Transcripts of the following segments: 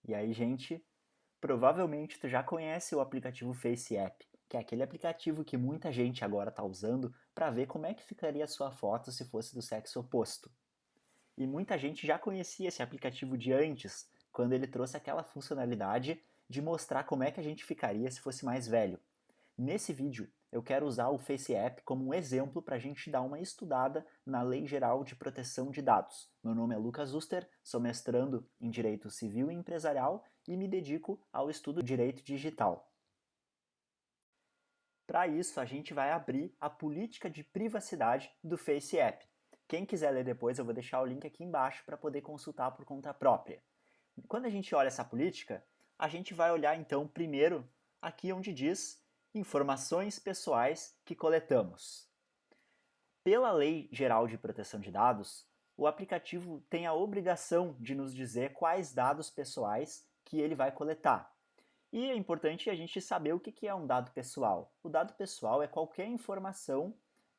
E aí, gente, provavelmente tu já conhece o aplicativo Face App, que é aquele aplicativo que muita gente agora está usando para ver como é que ficaria a sua foto se fosse do sexo oposto. E muita gente já conhecia esse aplicativo de antes, quando ele trouxe aquela funcionalidade de mostrar como é que a gente ficaria se fosse mais velho. Nesse vídeo, eu quero usar o Face App como um exemplo para a gente dar uma estudada na Lei Geral de Proteção de Dados. Meu nome é Lucas Uster, sou mestrando em Direito Civil e Empresarial e me dedico ao estudo de Direito Digital. Para isso, a gente vai abrir a política de privacidade do Face App. Quem quiser ler depois, eu vou deixar o link aqui embaixo para poder consultar por conta própria. Quando a gente olha essa política, a gente vai olhar então primeiro aqui onde diz informações pessoais que coletamos. Pela Lei Geral de Proteção de Dados, o aplicativo tem a obrigação de nos dizer quais dados pessoais que ele vai coletar. E é importante a gente saber o que é um dado pessoal. O dado pessoal é qualquer informação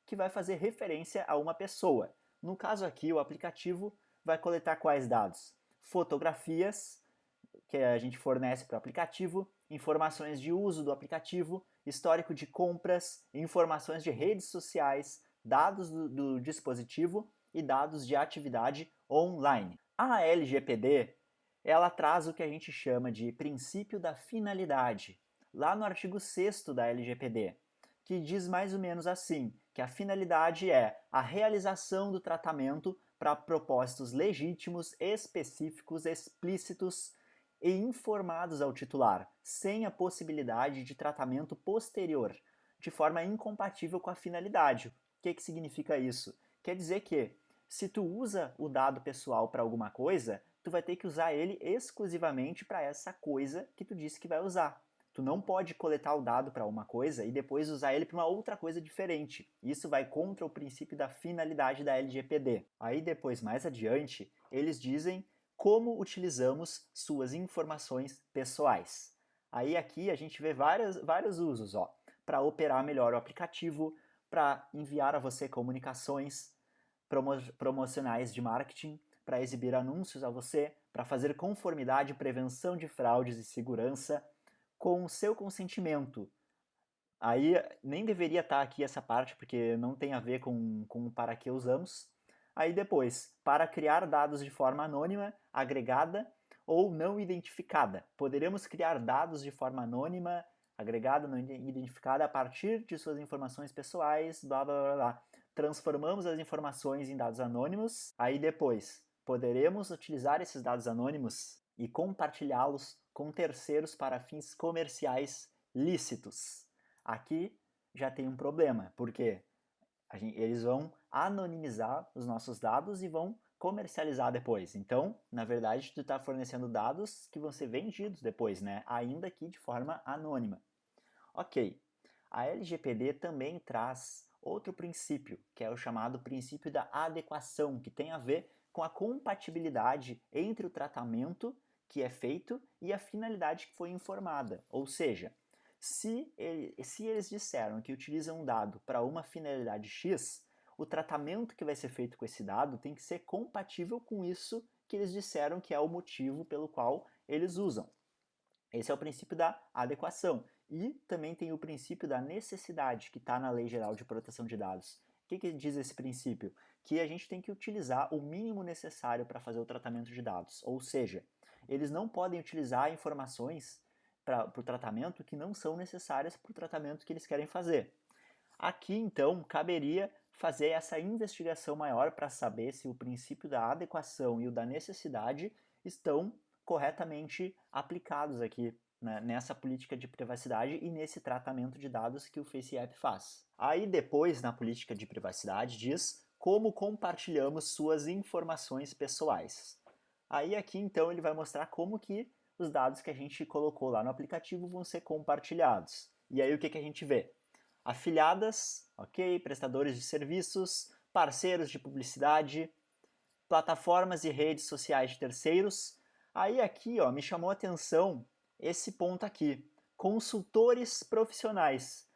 que vai fazer referência a uma pessoa. No caso aqui, o aplicativo vai coletar quais dados? Fotografias, que a gente fornece para o aplicativo, informações de uso do aplicativo, histórico de compras, informações de redes sociais, dados do dispositivo e dados de atividade online. A LGPD, ela traz o que a gente chama de princípio da finalidade, lá no artigo 6º da LGPD, que diz mais ou menos assim, que a finalidade é a realização do tratamento para propósitos legítimos, específicos, explícitos e informados ao titular, sem a possibilidade de tratamento posterior, de forma incompatível com a finalidade. O que significa isso? Quer dizer que, se tu usa o dado pessoal para alguma coisa, tu vai ter que usar ele exclusivamente para essa coisa que tu disse que vai usar. Tu não pode coletar o dado para uma coisa e depois usar ele para uma outra coisa diferente. Isso vai contra o princípio da finalidade da LGPD. Aí depois, mais adiante, eles dizem como utilizamos suas informações pessoais. Aí aqui a gente vê vários usos, ó, para operar melhor o aplicativo, para enviar a você comunicações promocionais de marketing, para exibir anúncios a você, para fazer conformidade, prevenção de fraudes e segurança com o seu consentimento. Aí nem deveria estar aqui essa parte, porque não tem a ver com para que usamos. Aí depois, para criar dados de forma anônima, agregada ou não identificada. Poderemos criar dados de forma anônima, agregada, não identificada, a partir de suas informações pessoais, blá blá blá blá. Transformamos as informações em dados anônimos. Aí depois, poderemos utilizar esses dados anônimos e compartilhá-los com terceiros para fins comerciais lícitos. Aqui já tem um problema, porque eles vão anonimizar os nossos dados e vão comercializar depois. Então, na verdade, tu está fornecendo dados que vão ser vendidos depois, né? Ainda que de forma anônima. Ok, a LGPD também traz outro princípio, que é o chamado princípio da adequação, que tem a ver com a compatibilidade entre o tratamento que é feito e a finalidade que foi informada. Ou seja, se eles disseram que utilizam um dado para uma finalidade X, o tratamento que vai ser feito com esse dado tem que ser compatível com isso que eles disseram que é o motivo pelo qual eles usam. Esse é o princípio da adequação. E também tem o princípio da necessidade, que está na Lei Geral de Proteção de Dados. O que diz esse princípio? Que a gente tem que utilizar o mínimo necessário para fazer o tratamento de dados. Ou seja, eles não podem utilizar informações para o tratamento que não são necessárias para o tratamento que eles querem fazer. Aqui, então, caberia fazer essa investigação maior para saber se o princípio da adequação e o da necessidade estão corretamente aplicados aqui, né, nessa política de privacidade e nesse tratamento de dados que o FaceApp faz. Aí depois, na política de privacidade, diz como compartilhamos suas informações pessoais. Aí aqui, então, ele vai mostrar como que os dados que a gente colocou lá no aplicativo vão ser compartilhados. E aí o que a gente vê? Afiliadas, ok, prestadores de serviços, parceiros de publicidade, plataformas e redes sociais de terceiros. Aí aqui, ó, me chamou a atenção esse ponto aqui. Consultores profissionais.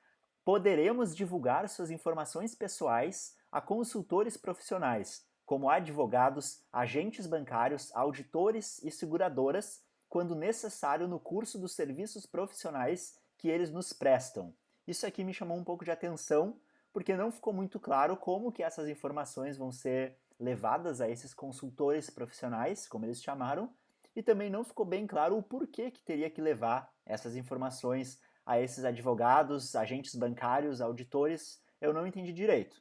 Poderemos divulgar suas informações pessoais a consultores profissionais, como advogados, agentes bancários, auditores e seguradoras, quando necessário no curso dos serviços profissionais que eles nos prestam. Isso aqui me chamou um pouco de atenção, porque não ficou muito claro como que essas informações vão ser levadas a esses consultores profissionais, como eles chamaram, e também não ficou bem claro o porquê que teria que levar essas informações a esses advogados, agentes bancários, auditores. Eu não entendi direito.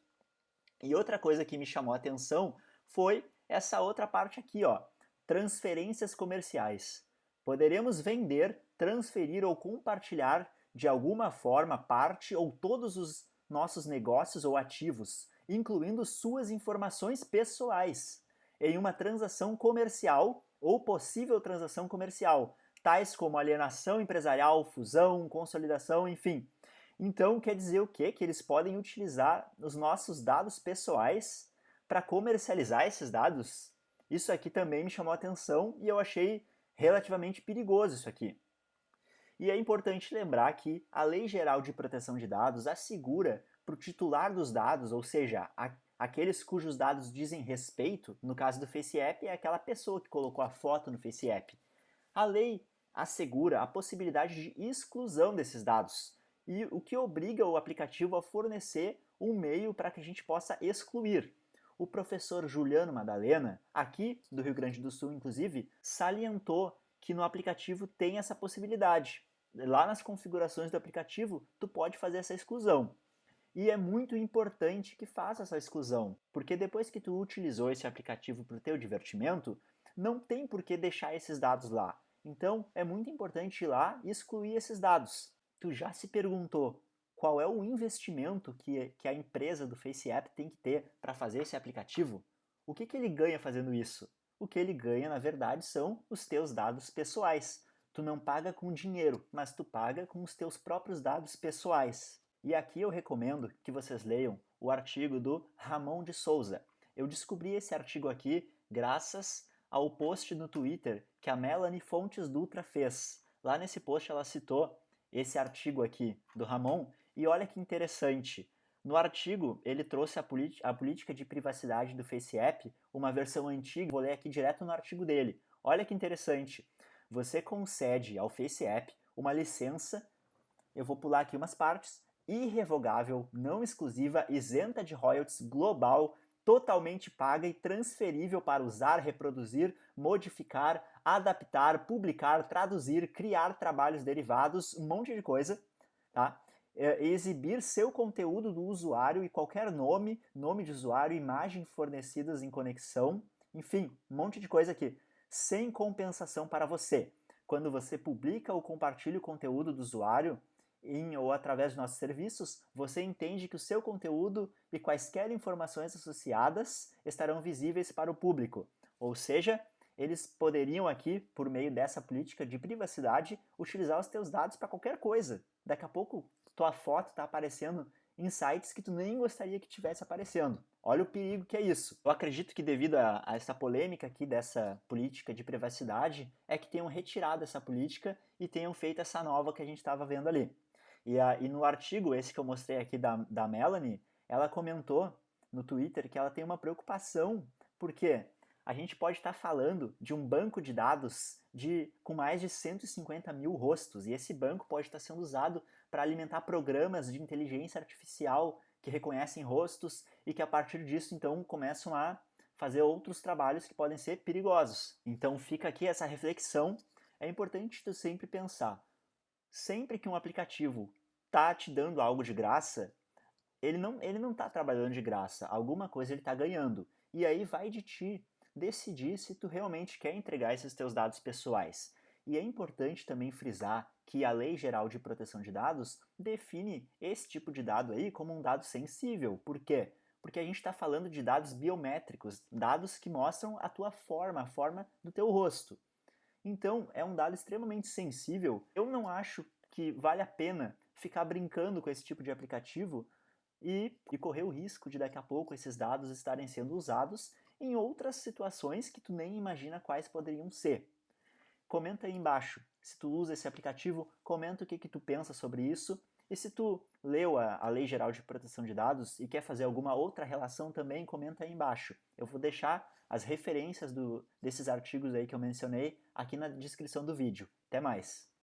E outra coisa que me chamou a atenção foi essa outra parte aqui, ó, transferências comerciais. Poderemos vender, transferir ou compartilhar de alguma forma parte ou todos os nossos negócios ou ativos, incluindo suas informações pessoais, em uma transação comercial ou possível transação comercial, tais como alienação empresarial, fusão, consolidação, enfim. Então, quer dizer o quê? Que eles podem utilizar os nossos dados pessoais para comercializar esses dados? Isso aqui também me chamou a atenção e eu achei relativamente perigoso isso aqui. E é importante lembrar que a Lei Geral de Proteção de Dados assegura para o titular dos dados, ou seja, aqueles cujos dados dizem respeito, no caso do FaceApp, é aquela pessoa que colocou a foto no FaceApp. A lei assegura a possibilidade de exclusão desses dados, e o que obriga o aplicativo a fornecer um meio para que a gente possa excluir. O professor Juliano Madalena, aqui do Rio Grande do Sul, inclusive, salientou que no aplicativo tem essa possibilidade. Lá nas configurações do aplicativo, tu pode fazer essa exclusão. E é muito importante que faça essa exclusão, porque depois que tu utilizou esse aplicativo para o teu divertimento, não tem por que deixar esses dados lá. Então, é muito importante ir lá e excluir esses dados. Tu já se perguntou qual é o investimento que a empresa do FaceApp tem que ter para fazer esse aplicativo? O que ele ganha fazendo isso? O que ele ganha, na verdade, são os teus dados pessoais. Tu não paga com dinheiro, mas tu paga com os teus próprios dados pessoais. E aqui eu recomendo que vocês leiam o artigo do Ramon de Souza. Eu descobri esse artigo aqui graças ao post no Twitter que a Melanie Fontes Dutra fez. Lá nesse post ela citou esse artigo aqui do Ramon e olha que interessante. No artigo ele trouxe a política de privacidade do FaceApp, uma versão antiga, vou ler aqui direto no artigo dele. Olha que interessante. Você concede ao FaceApp uma licença, eu vou pular aqui umas partes, irrevogável, não exclusiva, isenta de royalties, global, totalmente paga e transferível para usar, reproduzir, modificar, adaptar, publicar, traduzir, criar trabalhos derivados, um monte de coisa, tá? Exibir seu conteúdo do usuário e qualquer nome de usuário, imagem fornecidas em conexão, enfim, um monte de coisa aqui, sem compensação para você. Quando você publica ou compartilha o conteúdo do usuário, ou através de nossos serviços, você entende que o seu conteúdo e quaisquer informações associadas estarão visíveis para o público. Ou seja, eles poderiam aqui, por meio dessa política de privacidade, utilizar os teus dados para qualquer coisa. Daqui a pouco, tua foto está aparecendo em sites que tu nem gostaria que tivesse aparecendo. Olha o perigo que é isso. Eu acredito que devido a essa polêmica aqui dessa política de privacidade, é que tenham retirado essa política e tenham feito essa nova que a gente estava vendo ali. E no artigo, esse que eu mostrei aqui da Melanie, ela comentou no Twitter que ela tem uma preocupação, porque a gente pode estar falando de um banco de dados com mais de 150 mil rostos, e esse banco pode estar sendo usado para alimentar programas de inteligência artificial que reconhecem rostos e que a partir disso então começam a fazer outros trabalhos que podem ser perigosos. Então fica aqui essa reflexão. É importante tu sempre pensar, sempre que um aplicativo está te dando algo de graça, ele não está trabalhando de graça, alguma coisa ele está ganhando. E aí vai de ti decidir se tu realmente quer entregar esses teus dados pessoais. E é importante também frisar que a Lei Geral de Proteção de Dados define esse tipo de dado aí como um dado sensível. Por quê? Porque a gente está falando de dados biométricos, dados que mostram a tua forma, a forma do teu rosto. Então, é um dado extremamente sensível. Eu não acho que vale a pena ficar brincando com esse tipo de aplicativo e correr o risco de daqui a pouco esses dados estarem sendo usados em outras situações que tu nem imagina quais poderiam ser. Comenta aí embaixo se tu usa esse aplicativo, comenta o que tu pensa sobre isso E se tu leu a Lei Geral de Proteção de Dados e quer fazer alguma outra relação também, comenta aí embaixo. Eu vou deixar as referências desses artigos aí que eu mencionei aqui na descrição do vídeo. Até mais!